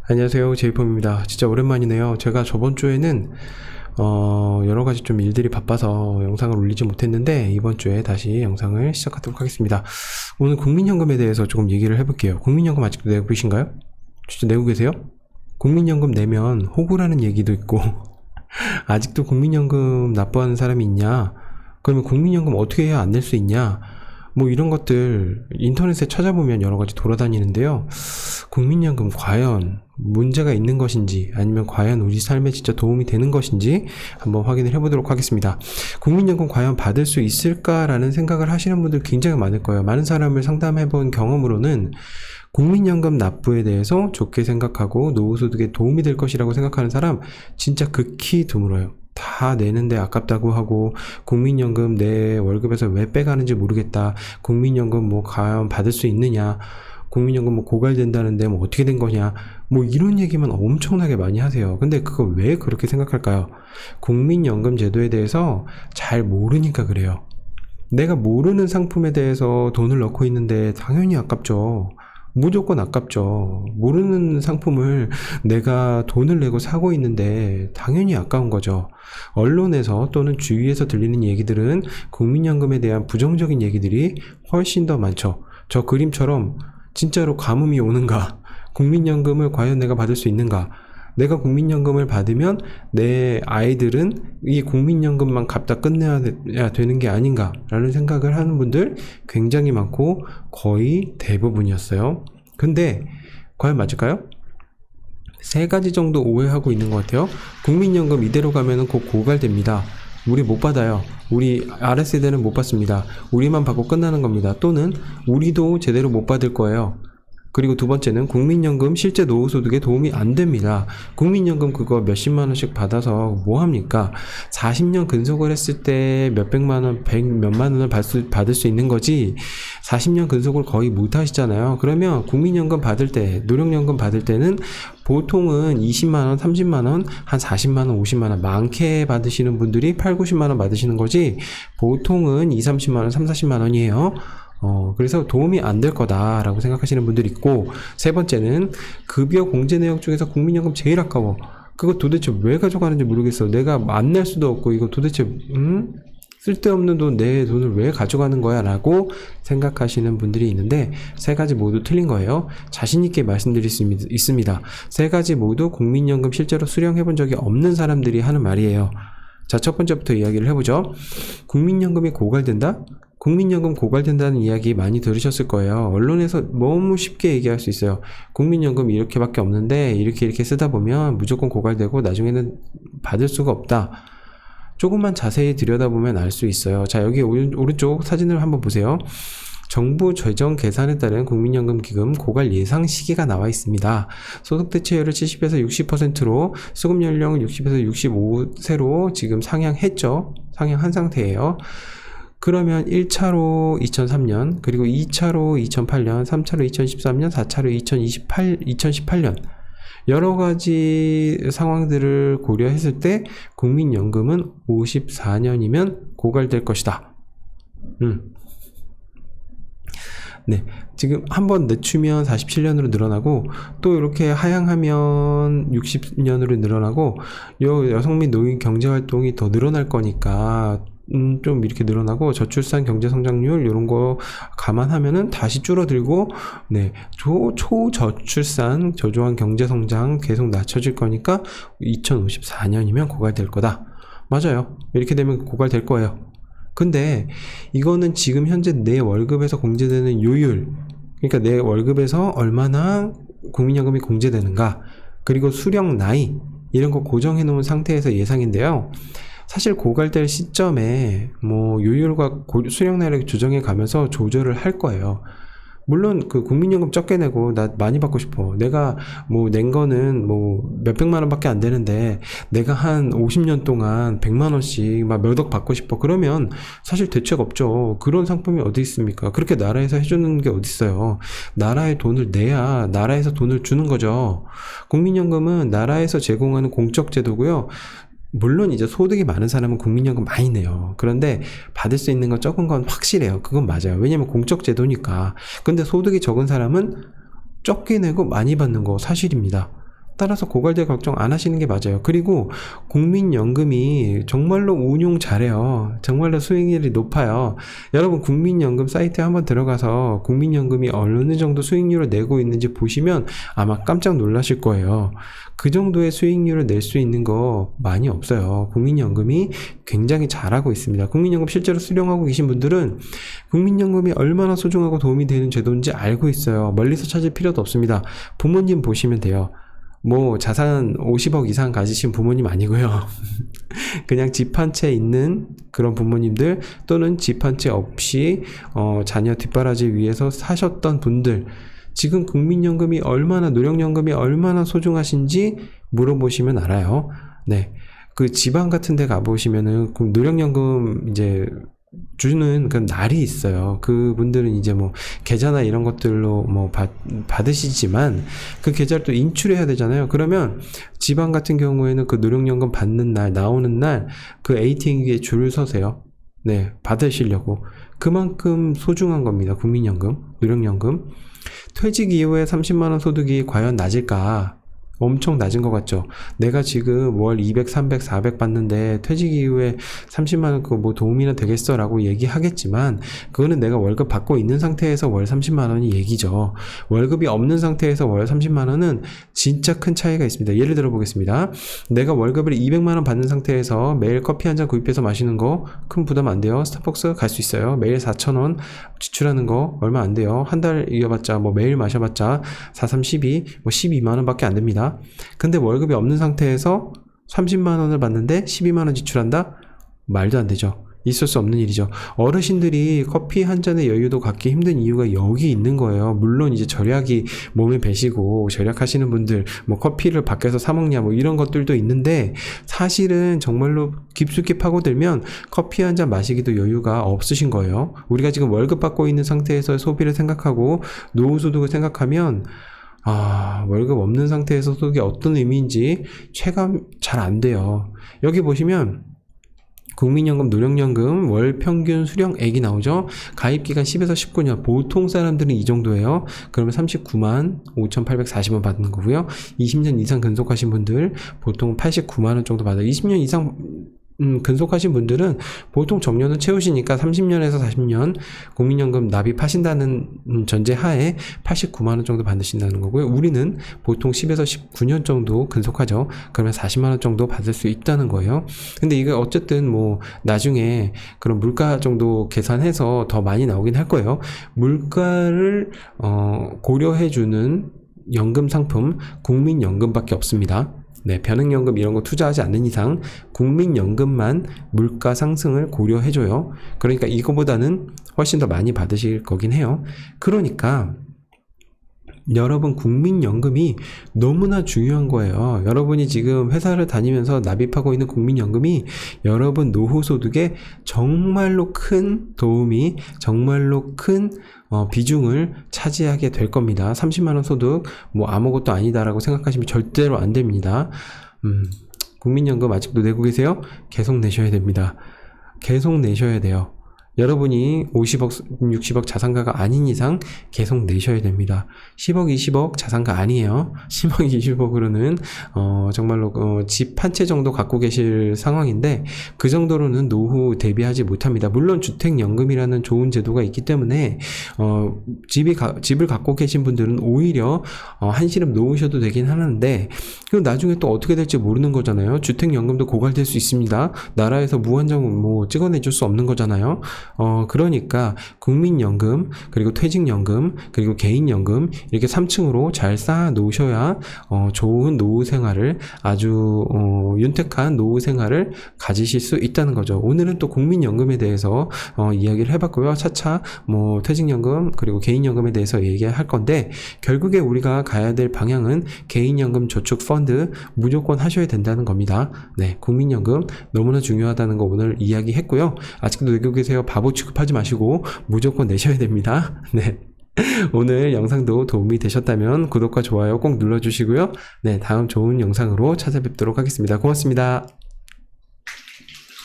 안녕하세요, 제이폼입니다. 진짜 오랜만이네요. 제가 저번 주에는 여러 가지 좀 일들이 바빠서 영상을 올리지 못했는데 이번 주에 다시 영상을 시작하도록 하겠습니다. 오늘 국민연금에 대해서 조금 얘기를 해볼게요. 국민연금 아직도 내고 계신가요? 진짜 내고 계세요? 국민연금 내면 호구라는 얘기도 있고 아직도 국민연금 납부하는 사람이 있냐? 그러면 국민연금 어떻게 해야 안 낼 수 있냐? 뭐 이런 것들 인터넷에 찾아보면 여러 가지 돌아다니는데요. 국민연금 과연 문제가 있는 것인지 아니면 과연 우리 삶에 진짜 도움이 되는 것인지 한번 확인을 해보도록 하겠습니다. 국민연금 과연 받을 수 있을까라는 생각을 하시는 분들 굉장히 많을 거예요. 많은 사람을 상담해본 경험으로는 국민연금 납부에 대해서 좋게 생각하고 노후소득에 도움이 될 것이라고 생각하는 사람 진짜 극히 드물어요. 다 내는데 아깝다고 하고 국민연금 내 월급에서 왜 빼가는지 모르겠다. 국민연금 뭐 과연 받을 수 있느냐. 국민연금 뭐 고갈된다는데 뭐 어떻게 된 거냐. 뭐 이런 얘기만 엄청나게 많이 하세요. 근데 그거 왜 그렇게 생각할까요? 국민연금 제도에 대해서 잘 모르니까 그래요. 내가 모르는 상품에 대해서 돈을 넣고 있는데 당연히 아깝죠. 무조건 아깝죠. 모르는 상품을 내가 돈을 내고 사고 있는데 당연히 아까운 거죠. 언론에서 또는 주위에서 들리는 얘기들은 국민연금에 대한 부정적인 얘기들이 훨씬 더 많죠. 저 그림처럼 진짜로 가뭄이 오는가? 국민연금을 과연 내가 받을 수 있는가? 내가 국민연금을 받으면 내 아이들은 이 국민연금만 갚다 끝내야 되는 게 아닌가 라는 생각을 하는 분들 굉장히 많고 거의 대부분이었어요. 근데 과연 맞을까요? 세 가지 정도 오해하고 있는 것 같아요. 국민연금 이대로 가면은 곧 고갈됩니다. 우리 못 받아요. 우리 아랫세대는 못 받습니다. 우리만 받고 끝나는 겁니다. 또는 우리도 제대로 못 받을 거예요. 그리고 두 번째는 국민연금 실제 노후소득에 도움이 안 됩니다. 국민연금 그거 몇십만 원씩 받아서 뭐 합니까? 40년 근속을 했을 때 몇백만 원, 몇만 원을 받을 수 있는 거지 40년 근속을 거의 못 하시잖아요. 그러면 국민연금 받을 때, 노령연금 받을 때는 보통은 20만 원, 30만 원, 한 40만 원, 50만 원 많게 받으시는 분들이 8, 90만 원 받으시는 거지 보통은 2, 30만 원, 3, 40만 원이에요. 그래서 도움이 안 될 거다라고 생각하시는 분들이 있고, 세 번째는 급여 공제 내역 중에서 국민연금 제일 아까워. 그거 도대체 왜 가져가는지 모르겠어. 내가 안 낼 수도 없고 이거 도대체 쓸데없는 돈, 내 돈을 왜 가져가는 거야 라고 생각하시는 분들이 있는데 세 가지 모두 틀린 거예요. 자신 있게 말씀드릴 수 있습니다. 세 가지 모두 국민연금 실제로 수령해 본 적이 없는 사람들이 하는 말이에요. 자, 첫 번째부터 이야기를 해보죠. 국민연금이 고갈된다? 국민연금 고갈된다는 이야기 많이 들으셨을 거예요. 언론에서 너무 쉽게 얘기할 수 있어요. 국민연금 이렇게밖에 없는데 이렇게 쓰다 보면 무조건 고갈되고 나중에는 받을 수가 없다. 조금만 자세히 들여다보면 알 수 있어요. 자, 여기 오른쪽 사진을 한번 보세요. 정부 재정 계산에 따른 국민연금 기금 고갈 예상 시기가 나와 있습니다. 소득 대체율을 70에서 60%로 수급 연령을 60에서 65세로 지금 상향했죠. 상향한 상태예요. 그러면 1차로 2003년, 그리고 2차로 2008년, 3차로 2013년, 4차로 2018년 여러 가지 상황들을 고려했을 때 국민연금은 54년이면 고갈될 것이다. 네, 지금 한번 늦추면 47년으로 늘어나고 또 이렇게 하향하면 60년으로 늘어나고 여성 및 노인 경제활동이 더 늘어날 거니까 좀 이렇게 늘어나고 저출산 경제성장률 이런 거 감안하면은 다시 줄어들고 네, 초저출산 저조한 경제성장 계속 낮춰질 거니까 2054년이면 고갈될 거다. 맞아요. 이렇게 되면 고갈될 거예요. 근데 이거는 지금 현재 내 월급에서 공제되는 요율, 그러니까 내 월급에서 얼마나 국민연금이 공제되는가, 그리고 수령 나이 이런 거 고정해 놓은 상태에서 예상인데요. 사실 고갈될 시점에 뭐 요율과 수령 나이를 조정해 가면서 조절을 할 거예요. 물론 그 국민연금 적게 내고 나 많이 받고 싶어. 내가 뭐 낸 거는 뭐 몇백만 원밖에 안 되는데 내가 한 50년 동안 100만 원씩 막 몇 억 받고 싶어. 그러면 사실 대책 없죠. 그런 상품이 어디 있습니까? 그렇게 나라에서 해주는 게 어디 있어요. 나라에 돈을 내야 나라에서 돈을 주는 거죠. 국민연금은 나라에서 제공하는 공적 제도고요. 물론 이제 소득이 많은 사람은 국민연금 많이 내요. 그런데 받을 수 있는 건 적은 건 확실해요. 그건 맞아요. 왜냐면 공적 제도니까. 근데 소득이 적은 사람은 적게 내고 많이 받는 거 사실입니다. 따라서 고갈될 걱정 안 하시는 게 맞아요. 그리고 국민연금이 정말로 운용 잘해요. 정말로 수익률이 높아요. 여러분 국민연금 사이트에 한번 들어가서 국민연금이 어느 정도 수익률을 내고 있는지 보시면 아마 깜짝 놀라실 거예요. 그 정도의 수익률을 낼 수 있는 거 많이 없어요. 국민연금이 굉장히 잘하고 있습니다. 국민연금 실제로 수령하고 계신 분들은 국민연금이 얼마나 소중하고 도움이 되는 제도인지 알고 있어요. 멀리서 찾을 필요도 없습니다. 부모님 보시면 돼요. 뭐 자산 50억 이상 가지신 부모님 아니고요. 그냥 집 한 채 있는 그런 부모님들 또는 집 한 채 없이 자녀 뒷바라지 위해서 사셨던 분들, 지금 국민연금이 얼마나, 노령연금이 얼마나 소중하신지 물어보시면 알아요. 네. 그 지방 같은 데 가보시면은 노령연금 이제 주는 그 날이 있어요. 그분들은 이제 뭐 계좌나 이런 것들로 뭐 받으시지만 그 계좌를 또 인출해야 되잖아요. 그러면 지방 같은 경우에는 그 노령연금 받는 날, 나오는 날 그 ATM기에 줄을 서세요. 네, 받으시려고. 그만큼 소중한 겁니다. 국민연금, 노령연금. 퇴직 이후에 30만원 소득이 과연 낮을까? 엄청 낮은 것 같죠? 내가 지금 월 200, 300, 400 받는데 퇴직 이후에 30만원 그거 뭐 도움이나 되겠어? 라고 얘기하겠지만 그거는 내가 월급 받고 있는 상태에서 월 30만원이 얘기죠. 월급이 없는 상태에서 월 30만원은 진짜 큰 차이가 있습니다. 예를 들어 보겠습니다. 내가 월급을 200만원 받는 상태에서 매일 커피 한 잔 구입해서 마시는 거 큰 부담 안 돼요. 스타벅스 갈 수 있어요. 매일 4,000원 지출하는 거 얼마 안 돼요. 한 달 이어봤자 뭐 매일 마셔봤자 4, 3, 12, 뭐 12만원 밖에 안 됩니다. 근데 월급이 없는 상태에서 30만원을 받는데 12만원 지출한다? 말도 안 되죠. 있을 수 없는 일이죠. 어르신들이 커피 한 잔의 여유도 갖기 힘든 이유가 여기 있는 거예요. 물론 이제 절약이 몸에 배시고 절약하시는 분들 뭐 커피를 밖에서 사 먹냐 뭐 이런 것들도 있는데 사실은 정말로 깊숙이 파고들면 커피 한 잔 마시기도 여유가 없으신 거예요. 우리가 지금 월급 받고 있는 상태에서 소비를 생각하고 노후소득을 생각하면 월급 없는 상태에서 소득이 어떤 의미인지 체감 잘 안 돼요. 여기 보시면 국민연금, 노령연금 월 평균 수령액이 나오죠. 가입기간 10에서 19년. 보통 사람들은 이 정도예요. 그러면 39만 5,840원 받는 거고요. 20년 이상 근속하신 분들 보통 89만 원 정도 받아요. 20년 이상 근속하신 분들은 보통 정년을 채우시니까 30년에서 40년 국민연금 납입하신다는 전제하에 89만원 정도 받으신다는 거고요. 우리는 보통 10에서 19년 정도 근속하죠. 그러면 40만원 정도 받을 수 있다는 거예요. 근데 이게 어쨌든 뭐 나중에 그런 물가 정도 계산해서 더 많이 나오긴 할 거예요. 물가를 고려해주는 연금 상품 국민연금밖에 없습니다. 네, 변액연금 이런 거 투자하지 않는 이상 국민연금만 물가 상승을 고려해줘요. 그러니까 이거보다는 훨씬 더 많이 받으실 거긴 해요. 그러니까 여러분 국민연금이 너무나 중요한 거예요. 여러분이 지금 회사를 다니면서 납입하고 있는 국민연금이 여러분 노후소득에 정말로 큰 도움이, 정말로 큰 비중을 차지하게 될 겁니다. 30만원 소득 뭐 아무것도 아니다라고 생각하시면 절대로 안 됩니다. 국민연금 아직도 내고 계세요? 계속 내셔야 됩니다. 계속 내셔야 돼요. 여러분이 50억, 60억 자산가가 아닌 이상 계속 내셔야 됩니다. 10억, 20억 자산가 아니에요. 10억, 20억으로는 정말로 집 한 채 정도 갖고 계실 상황인데 그 정도로는 노후 대비하지 못합니다. 물론 주택연금이라는 좋은 제도가 있기 때문에 집을 갖고 계신 분들은 오히려 한시름 놓으셔도 되긴 하는데 그 나중에 또 어떻게 될지 모르는 거잖아요. 주택연금도 고갈될 수 있습니다. 나라에서 무한정 뭐 찍어내줄 수 없는 거잖아요. 그러니까 국민연금, 그리고 퇴직연금, 그리고 개인연금 이렇게 3층으로 잘 쌓아 놓으셔야 좋은 노후 생활을, 아주 윤택한 노후 생활을 가지실 수 있다는 거죠. 오늘은 또 국민연금에 대해서 이야기를 해봤고요. 차차 뭐 퇴직연금 그리고 개인연금에 대해서 얘기할 건데 결국에 우리가 가야 될 방향은 개인연금 저축 펀드 무조건 하셔야 된다는 겁니다. 네, 국민연금 너무나 중요하다는 거 오늘 이야기했고요. 아직도 내고 계세요? 바보 취급하지 마시고 무조건 내셔야 됩니다. 네. 오늘 영상도 도움이 되셨다면 구독과 좋아요 꼭 눌러주시고요. 네, 다음 좋은 영상으로 찾아뵙도록 하겠습니다. 고맙습니다.